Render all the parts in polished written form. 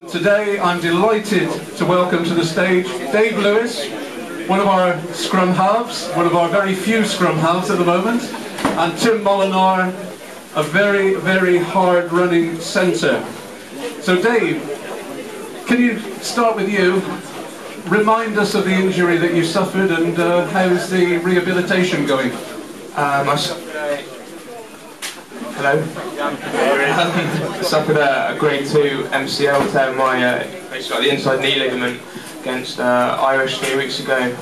Today I'm delighted to welcome to the stage Dave Lewis, one of our scrum halves, one of our very few scrum halves at the moment, and Tim Molenaar, a very, very hard running centre. So Dave, can you start with you? Remind us of the injury that you suffered and how's the rehabilitation going? Hello. Suffered a grade 2 MCL tear in my basically the inside knee ligament against Irish 3 weeks ago.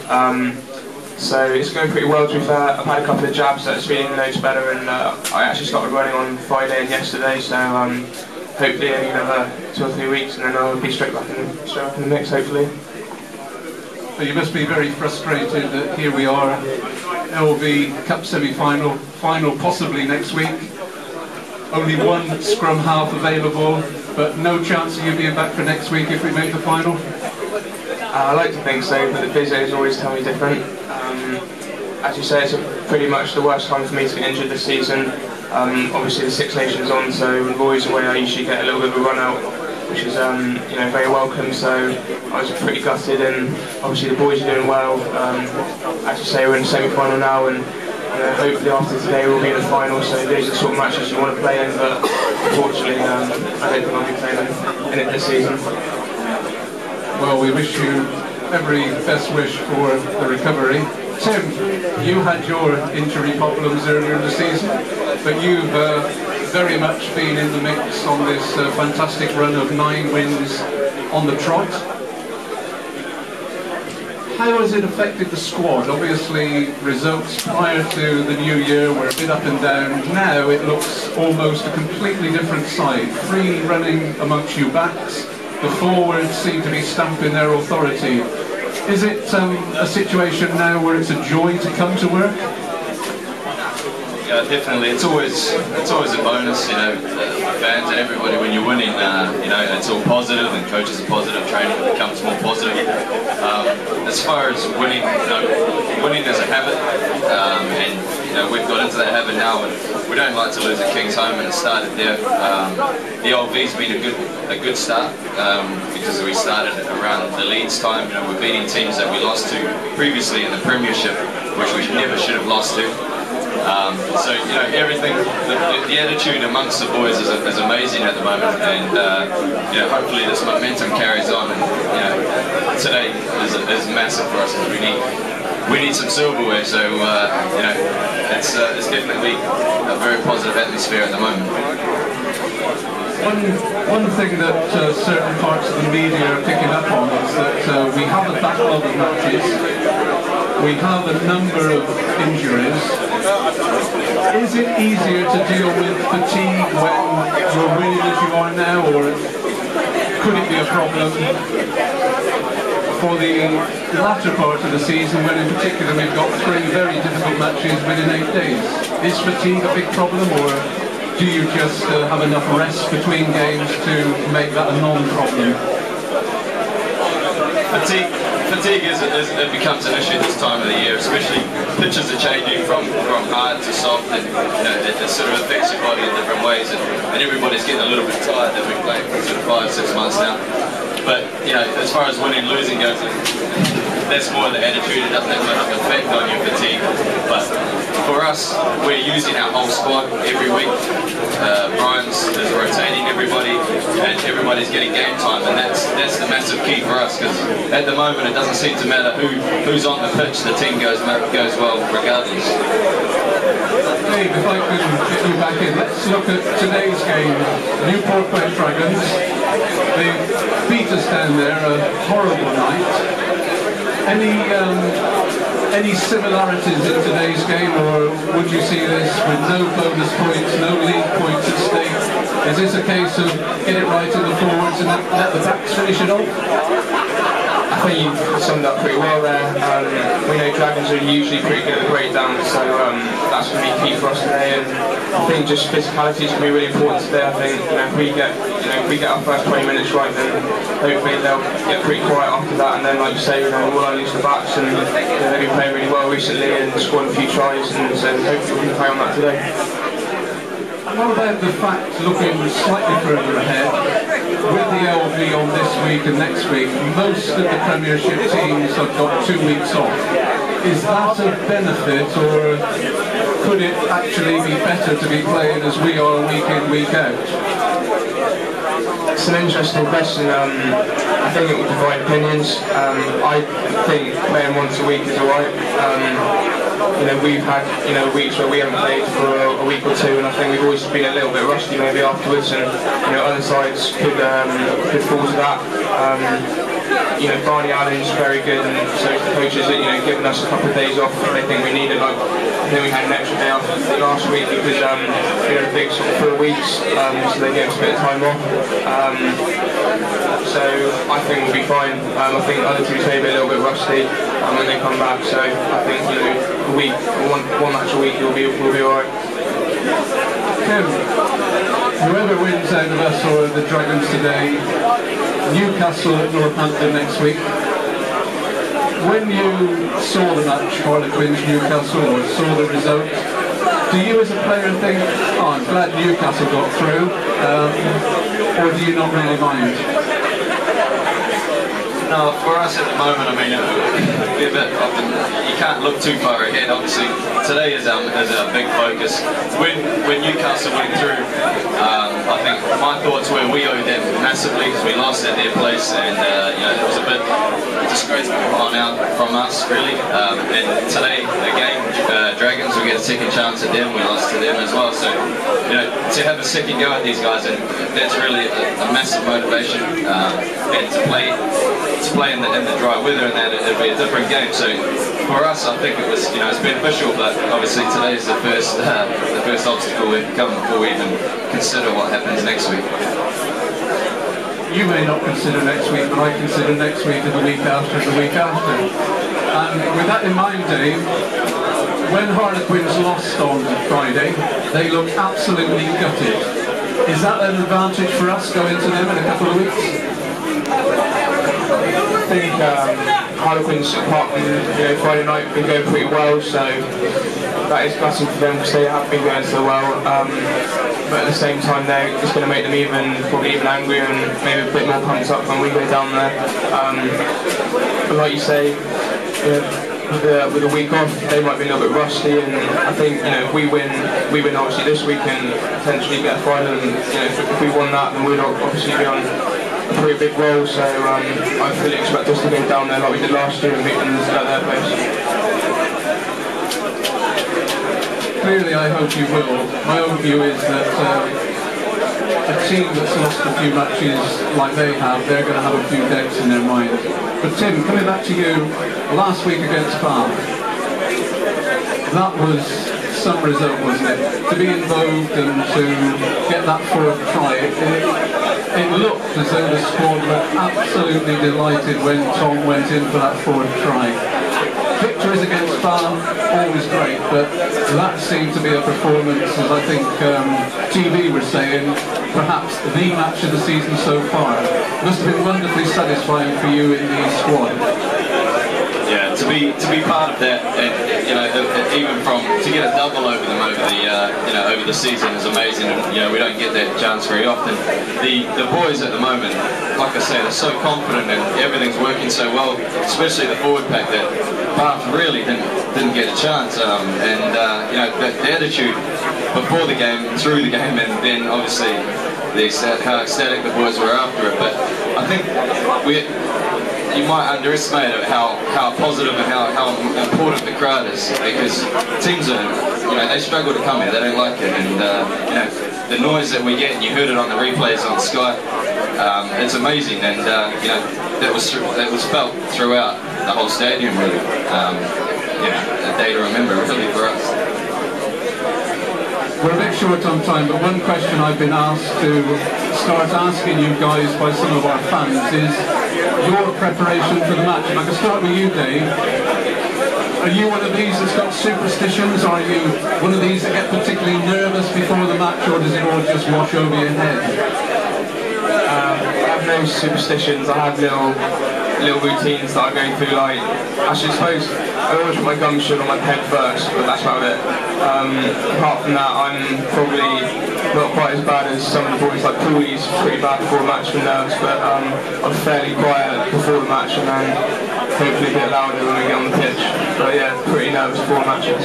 So it's going pretty well, to be fair. I've had a couple of jabs, so it's feeling loads better, and I actually started running on Friday and yesterday, so hopefully only another 2 or 3 weeks and then I'll be straight up in the mix, hopefully. Well, you must be very frustrated that here we are, LV Cup semi-final, final possibly next week. Only one scrum half available, but no chance of you being back for next week if we make the final? I like to think so, but the physios always tell me different. As you say, it's pretty much the worst time for me to get injured this season. Obviously the Six Nations on, so when Roy's away I usually get a little bit of a run out, which is very welcome, so I was pretty gutted, and obviously the boys are doing well. As you say, we're in the semi-final now, and hopefully after today we'll be in the final, so these are the sort of matches you want to play in, but unfortunately I don't think I'll be playing in it this season. Well, we wish you every best wish for the recovery. Tim, you had your injury problems earlier in the season, but you've very much been in the mix on this fantastic run of 9 wins on the trot. How has it affected the squad? Obviously, results prior to the new year were a bit up and down. Now it looks almost a completely different side. Free running amongst you backs. The forwards seem to be stamping their authority. Is it a situation now where it's a joy to come to work? Yeah, definitely. It's always a bonus, fans and everybody when you're winning. It's all positive, and coaches are positive. Training becomes more positive. As far as winning, winning is a habit, and we've got into that habit now, and we don't like to lose at Kingsholm, and it started there. The LV's been a good start because we started around the Leeds time. We're beating teams that we lost to previously in the Premiership, which we never should have lost to. So everything, the attitude amongst the boys is amazing at the moment, and hopefully this momentum carries on. And today is massive for us, because we need some silverware. So it's definitely a very positive atmosphere at the moment. One thing that certain parts of the media are picking up on is that we have a backlog of matches. We have a number of injuries. Is it easier to deal with fatigue when you're winning as you are now, or could it be a problem for the latter part of the season, when in particular we've got 3 very difficult matches within 8 days? Is fatigue a big problem, or do you just have enough rest between games to make that a non-problem? Fatigue it becomes an issue this time of the year, especially pitches are changing from hard to soft, and it sort of affects your body in different ways, and everybody's getting a little bit tired that we've played for sort of 5-6 months now. But as far as winning and losing goes, that's more the attitude. It doesn't have much of an effect on your fatigue. But for us, we're using our whole squad every week. Brian's is rotating everybody, and everybody's getting game time, and that's the massive key for us, because at the moment it doesn't seem to matter who's on the pitch. The team goes well regardless. Dave, if I could get you back in, let's look at today's game. Newport Gwent Dragons. They beat us down there, a horrible night. Any similarities in today's game, or would you see this with no bonus points, no league points at stake? Is this a case of get it right in the forwards and let the backs finish it off? I think you've summed up pretty well there. We know Dragons are usually pretty good at the breakdown, so that's going to be key for us today. And I think just physicality is going to be really important today. I think if we get our first 20 minutes right, then hopefully they'll get pretty quiet after that. And then, like you say, we'll unleash the backs, and they've been playing really well recently and scored a few tries, and so hopefully we can play on that today. What about the fact, looking slightly further ahead, with the LV on this week and next week, most of the Premiership teams have got 2 weeks off. Is that a benefit, or could it actually be better to be playing as we are week in, week out? It's an interesting question. I think it will divide opinions. I think playing once a week is alright. You know, we've had weeks where we haven't played for a week or two, and I think we've always been a little bit rusty maybe afterwards, and other sides could fall to that. Barney Allen's very good, and so the coaches are giving us a couple of days off if they think we needed. Like, I think we had an extra day off last week because we had a big sort of 4 weeks, so they gave us a bit of time off. So I think we'll be fine. I think other teams may be a little bit rusty when they come back. So I think a week, one match a week, we'll be alright. Kim, whoever wins out of us or the Dragons today, Newcastle at Northampton next week. When you saw the match, Harlequins Newcastle, or saw the result, do you as a player think, oh, I'm glad Newcastle got through, or do you not really mind? No, for us at the moment, I mean, you can't look too far ahead. Obviously, today is a big focus. When Newcastle went through, I think my thoughts were we owe them massively because we lost at their place, and it was a bit disgraceful on out from us, really. And today, again, Dragons, we get a second chance at them. We lost to them as well. So, to have a second go at these guys, and that's really a massive motivation. And to play in the dry weather, and that it'd be a different game. So for us, I think it was it's beneficial, but obviously today is the first obstacle we've come before we even consider what happens next week. You may not consider next week, but I consider next week and the week after and the week after. And with that in mind, Dave, when Harlequins lost on Friday, they looked absolutely gutted. Is that an advantage for us going to them in a couple of weeks? I think Harlequins, apart from Friday night, been going pretty well, so that is gutting for them because they have been going so well. But at the same time, it's going to make them probably even angrier and maybe a bit more pumped up when we go down there. But like you say, with a week off, they might be a little bit rusty, and I think if we win obviously this week and potentially get a final, and if we won that, then we'd obviously be on a pretty big role. So I fully expect us to go down there like we did last year and beat them at their place. Clearly, I hope you will. My own view is that a team that's lost a few matches like they have, they're going to have a few doubts in their mind. But Tim, coming back to you, last week against Bath, that was some result, wasn't it? To be involved and to get that fourth try, it looked as though the squad were absolutely delighted when Tom went in for that fourth try. Victories against Bath, always great, but that seemed to be a performance, as I think TV were saying, perhaps the match of the season so far. Must have been wonderfully satisfying for you in the squad. Yeah, to be part of that, and even to get a double over them over the season is amazing. And, we don't get that chance very often. The boys at the moment, like I say, they're so confident and everything's working so well, especially the forward pack that Bath really didn't get a chance. The attitude before the game, through the game, and then obviously how ecstatic the boys were after it. But I think you might underestimate how positive and how important the crowd is, because teams are, they struggle to come here, they don't like it, and the noise that we get, and you heard it on the replays on Sky, it's amazing, and that was felt throughout the whole stadium, really. A day to remember, really, for us. We're a bit short on time, but one question I've been asked to start asking you guys by some of our fans is your preparation for the match. And I can start with you, Dave. Are you one of these that's got superstitions? Are you one of these that get particularly nervous before the match, or does it all just wash over your head? I have no superstitions. I have little routines that I go through, like, I suppose I always put my gum shield on my head first, but that's about it. Apart from that, I'm probably not quite as bad as some of the boys, like Pooey's pretty bad before the match with nerves, but I'm fairly quiet before the match and then hopefully a bit louder when we get on the pitch. But yeah, pretty nervous before matches.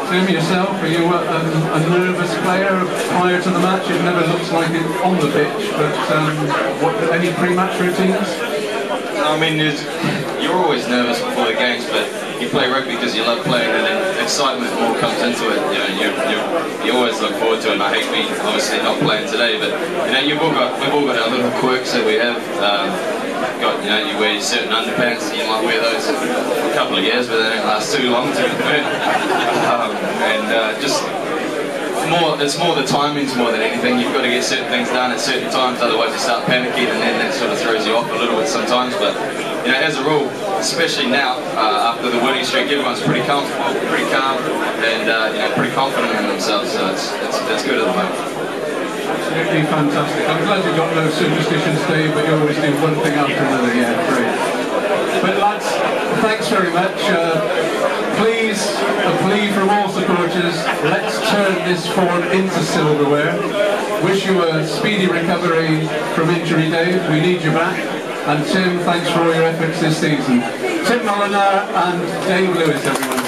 Tim, yourself, are you a nervous player prior to the match? It never looks like it on the pitch, but any pre-match routines? I mean, you're always nervous before the games, but you play rugby because you love playing, and then excitement more comes into it. You know, you always look forward to it. And I hate me obviously not playing today, but you know, we've all got our little quirks that we have. You wear certain underpants. You might wear those for a couple of years, but they don't last too long, to be fair. It's more the timings more than anything. You've got to get certain things done at certain times, otherwise you start panicking, and then that sort of throws you off a little bit sometimes. But you know, as a rule, especially now after the winning streak, everyone's pretty comfortable, pretty calm, and pretty confident in themselves. So it's good at the moment. Absolutely fantastic. I'm glad you've got no superstitions, Dave, but you always do one thing after another. Yeah, great. But lads, thanks very much. Please, a plea from all supporters, let's turn this form into silverware. Wish you a speedy recovery from injury, Dave. We need you back. And Tim, thanks for all your efforts this season. Tim Molenaar and Dave Lewis, everyone.